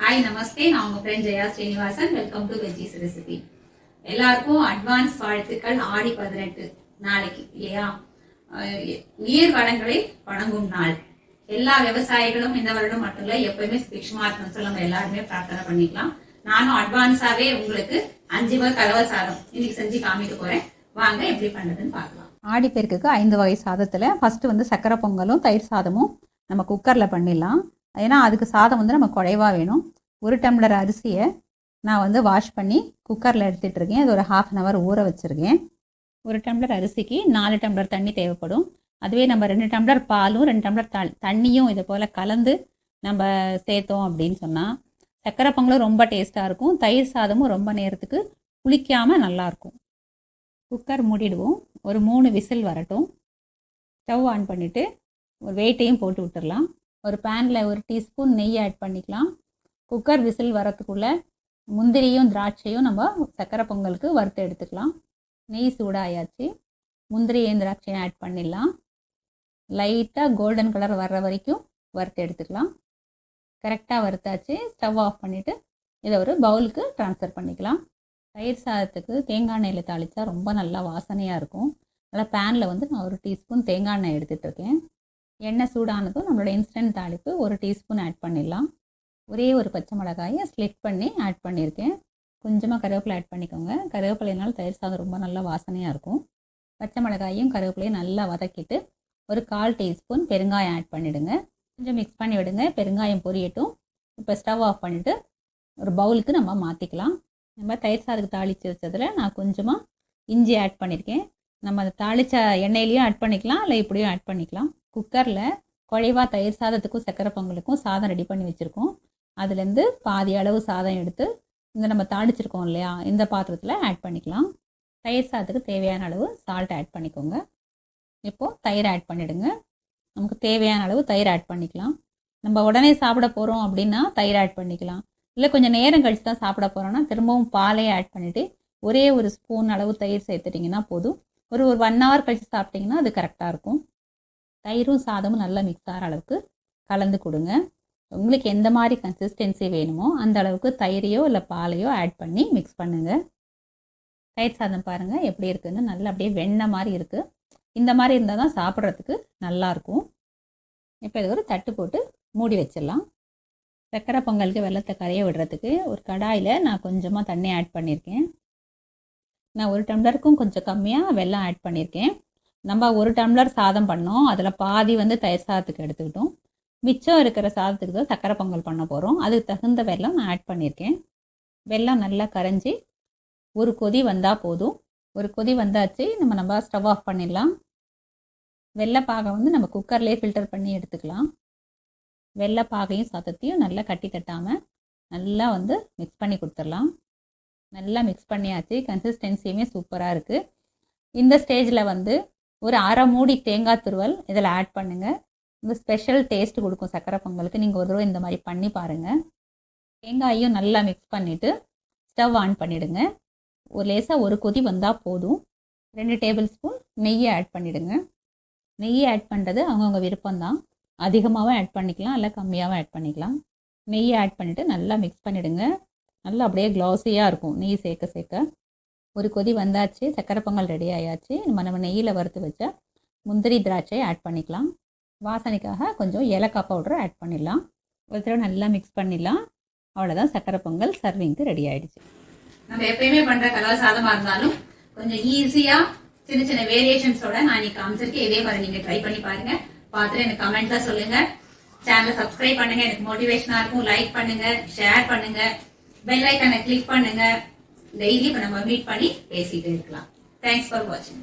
Hi நமஸ்தே, நான் உங்க friend Jaya Srinivasan. Welcome to veggies recipe. எல்லாருக்கும் அட்வான்ஸ் வாழ்த்துக்கள். ஆடி 18 நாளைக்கு இல்லையா? நீர் வளங்களை வழங்கும் நாள். எல்லா விவசாயிகளும் இந்த வருடம் மட்டும் இல்ல, எப்பயுமே சுபிக்ஷமா இருக்கணும் சொல்லி நம்ம எல்லாருமே பிரார்த்தனை பண்ணிக்கலாம். நானும் அட்வான்ஸாவே உங்களுக்கு 5 வகை கலவை சாதம் இன்னைக்கு செஞ்சு காமிக்க போறேன். வாங்க எப்படி பண்றதுன்னு பார்க்கலாம். ஆடிப்பெருக்குக்கு 5 வகை சாதத்தில் ஃபஸ்ட்டு வந்து சக்கரை பொங்கலும் தயிர் சாதமும் நம்ம குக்கரில் பண்ணிடலாம். ஏன்னா அதுக்கு சாதம் வந்து நம்ம குறைவாக வேணும். 1 டம்ளர் அரிசியை நான் வந்து வாஷ் பண்ணி குக்கரில் எடுத்துகிட்டு இருக்கேன். அது ஒரு 1/2 அன் ஹவர் ஊற வச்சுருக்கேன். 1 டம்ளர் அரிசிக்கு 4 டம்ளர் தண்ணி தேவைப்படும். அதுவே நம்ம 2 டம்ளர் பாலும் 2 டம்ளர் தண்ணியும் இதை போல் கலந்து நம்ம சேர்த்தோம் அப்படின்னு சொன்னால் சக்கரை பொங்கலும் ரொம்ப டேஸ்ட்டாக இருக்கும். தயிர் சாதமும் ரொம்ப நேரத்துக்கு புளிக்காமல் நல்லாயிருக்கும். குக்கர் மூடிடுவோம். ஒரு 3 விசில் வரட்டும். ஸ்டவ் ஆன் பண்ணிவிட்டு ஒரு வெயிட்டையும் போட்டு விட்டுடலாம். ஒரு பேனில் 1 டீஸ்பூன் நெய் ஆட் பண்ணிக்கலாம். குக்கர் விசில் வரத்துக்குள்ளே முந்திரியும் திராட்சையும் நம்ம சக்கரை பொங்கலுக்கு வறுத்து எடுத்துக்கலாம். நெய் சூடாயாச்சு. முந்திரியும் திராட்சையும் ஆட் பண்ணிடலாம். லைட்டாக கோல்டன் கலர் வர்ற வரைக்கும் வறுத்து எடுத்துக்கலாம். கரெக்டாக வறுத்தாச்சு. ஸ்டவ் ஆஃப் பண்ணிவிட்டு இதை ஒரு பவுலுக்கு ட்ரான்ஸ்ஃபர் பண்ணிக்கலாம். தயிர் சாதத்துக்கு தேங்காய் எண்ணெயில் தாளித்தா ரொம்ப நல்லா வாசனையாக இருக்கும். அதனால் பேனில் வந்து நான் 1 டீஸ்பூன் தேங்காய் எண்ணெய் எடுத்துகிட்ருக்கேன். எண்ணெய் சூடானதும் நம்மளோட இன்ஸ்டன்ட் தாளிப்பு 1 டீஸ்பூன் ஆட் பண்ணிடலாம். ஒரே ஒரு பச்சை மிளகாயை ஸ்லிட் பண்ணி ஆட் பண்ணியிருக்கேன். கொஞ்சமாக கருவேப்பிலை ஆட் பண்ணிக்கோங்க. கருவேப்பிலைனால தயிர் சாதம் ரொம்ப நல்லா வாசனையாக இருக்கும். பச்சை மிளகாயும் கருவேப்பிலையும் நல்லா வதக்கிட்டு ஒரு 1/4 டீஸ்பூன் பெருங்காயம் ஆட் பண்ணிவிடுங்க. கொஞ்சம் மிக்ஸ் பண்ணி விடுங்க. பெருங்காயம் பொரியட்டும். இப்போ ஸ்டவ் ஆஃப் பண்ணிவிட்டு ஒரு பவுலுக்கு நம்ம மாற்றிக்கலாம். நம்ம தயிர் சாதத்துக்கு தாளித்து வச்சதில் நான் கொஞ்சமாக இஞ்சி ஆட் பண்ணியிருக்கேன். நம்ம அதை தாளித்த எண்ணெயிலையும் ஆட் பண்ணிக்கலாம், இல்லை இப்படியும் ஆட் பண்ணிக்கலாம். குக்கரில் குழைவாக தயிர் சாதத்துக்கும் சக்கரை பொங்கலுக்கும் சாதம் ரெடி பண்ணி வச்சுருக்கோம். அதுலேருந்து பாதி அளவு சாதம் எடுத்து இந்த நம்ம தாளிச்சிருக்கோம் இல்லையா, இந்த பாத்திரத்தில் ஆட் பண்ணிக்கலாம். தயிர் சாதத்துக்கு தேவையான அளவு சால்ட் ஆட் பண்ணிக்கோங்க. இப்போது தயிர் ஆட் பண்ணிவிடுங்க. நமக்கு தேவையான அளவு தயிர் ஆட் பண்ணிக்கலாம். நம்ம உடனே சாப்பிட போகிறோம் அப்படின்னா தயிர் ஆட் பண்ணிக்கலாம். இல்லை கொஞ்சம் நேரம் கழித்து தான் சாப்பிட போகிறோன்னா திரும்பவும் பாலையை ஆட் பண்ணிவிட்டு ஒரே ஒரு ஸ்பூன் அளவு தயிர் சேர்த்துட்டிங்கன்னா போதும். ஒரு 1 ஹவர் கழித்து சாப்பிட்டிங்கன்னா அது கரெக்டாக இருக்கும். தயிரும் சாதமும் நல்லா மிக்ஸ் ஆகிற அளவுக்கு கலந்து கொடுங்க. உங்களுக்கு எந்த மாதிரி கன்சிஸ்டன்சி வேணுமோ அந்த அளவுக்கு தயிரையோ இல்லை பாலையோ ஆட் பண்ணி மிக்ஸ் பண்ணுங்கள். தயிர் சாதம் பாருங்கள் எப்படி இருக்குதுன்னு, நல்லா அப்படியே வெண்ணெய் மாதிரி இருக்குது. இந்த மாதிரி இருந்தால் தான் சாப்பிட்றதுக்கு நல்லாயிருக்கும். இப்போ இது ஒரு தட்டு போட்டு மூடி வச்சிடலாம். சக்கரை பொங்கலுக்கு வெல்லத்தை கரைய விடுறதுக்கு ஒரு கடாயில் நான் கொஞ்சமாக தண்ணி ஆட் பண்ணியிருக்கேன். நான் 1 டம்ளருக்கும் கொஞ்சம் கம்மியாக வெல்லம் ஆட் பண்ணியிருக்கேன். நம்ம 1 டம்ளர் சாதம் பண்ணோம், அதில் பாதி வந்து தயிர் சாதத்துக்கு எடுத்துக்கிட்டோம். மிச்சம் இருக்கிற சாதத்துக்கு தான் சக்கரை பொங்கல் பண்ண போகிறோம். அதுக்கு தகுந்த வெல்லம் நான் ஆட் பண்ணியிருக்கேன். வெல்லம் நல்லா கரைஞ்சி ஒரு கொதி வந்தால் போதும். ஒரு கொதி வந்தாச்சு. நம்ம ஸ்டவ் ஆஃப் பண்ணிடலாம். வெள்ளைப்பாகை வந்து நம்ம குக்கர்லேயே ஃபில்டர் பண்ணி எடுத்துக்கலாம். வெள்ளைப்பாகையும் சாதத்தையும் நல்லா கட்டி தட்டாமல் நல்லா வந்து மிக்ஸ் பண்ணி கொடுத்துடலாம். நல்லா மிக்ஸ் பண்ணியாச்சு. கன்சிஸ்டன்சியுமே சூப்பராக இருக்குது. இந்த ஸ்டேஜில் வந்து ஒரு 1/2 மூடி தேங்காய் துருவல் இதில் ஆட் பண்ணுங்கள். இந்த ஸ்பெஷல் டேஸ்ட் கொடுக்கும் சக்கரை பொங்கலுக்கு. நீங்கள் ஒரு தடவை இந்த மாதிரி பண்ணி பாருங்கள். தேங்காயும் நல்லா மிக்ஸ் பண்ணிவிட்டு ஸ்டவ் ஆன் பண்ணிவிடுங்க. லேசாக ஒரு கொதி வந்தால் போதும். 2 டேபிள் ஸ்பூன் நெய்யை ஆட் பண்ணிவிடுங்க. நெய்யை ஆட் பண்ணுறது அவங்கவுங்க விருப்பம்தான். அதிகமாகவும் ஆட் பண்ணிக்கலாம், இல்லை கம்மியாகவும் ஆட் பண்ணிக்கலாம். நெய்யை ஆட் பண்ணிவிட்டு நல்லா மிக்ஸ் பண்ணிவிடுங்க. நல்லா அப்படியே க்ளாஸியாக இருக்கும் நெய் சேர்க்க சேர்க்க. ஒரு கொதி வந்தாச்சு. சக்கரை பொங்கல் ரெடி ஆயாச்சு. நம்ம நெய்யில் வறுத்து வச்ச முந்திரி திராட்சையை ஆட் பண்ணிக்கலாம். வாசனைக்காக கொஞ்சம் ஏலக்காய் பவுடரை ஆட் பண்ணிடலாம். ஒரு தடவை நல்லா மிக்ஸ் பண்ணிடலாம். அவ்வளோதான், சக்கரை பொங்கல் சர்விங்க்கு ரெடி ஆகிடுச்சு. நம்ம எப்பயுமே பண்ணுற கலவை சாதமாக இருந்தாலும் கொஞ்சம் ஈஸியாக சின்ன சின்ன வேரியேஷன்ஸோட நான் இன்னைக்கு காமிச்சிருக்கேன். இதே மாதிரி நீங்கள் ட்ரை பண்ணி பாருங்க. பார்த்துட்டு எனக்கு கமெண்ட்ல சொல்லுங்க. சேனலை சப்ஸ்கிரைப் பண்ணுங்க, எனக்கு மோட்டிவேஷனா இருக்கும். லைக் பண்ணுங்க, ஷேர் பண்ணுங்க, பெல் ஐக்கானை கிளிக் பண்ணுங்க. டெய்லி நம்ம மீட் பண்ணி பேசிட்டு இருக்கலாம். தேங்க்ஸ் ஃபார் வாட்சிங்.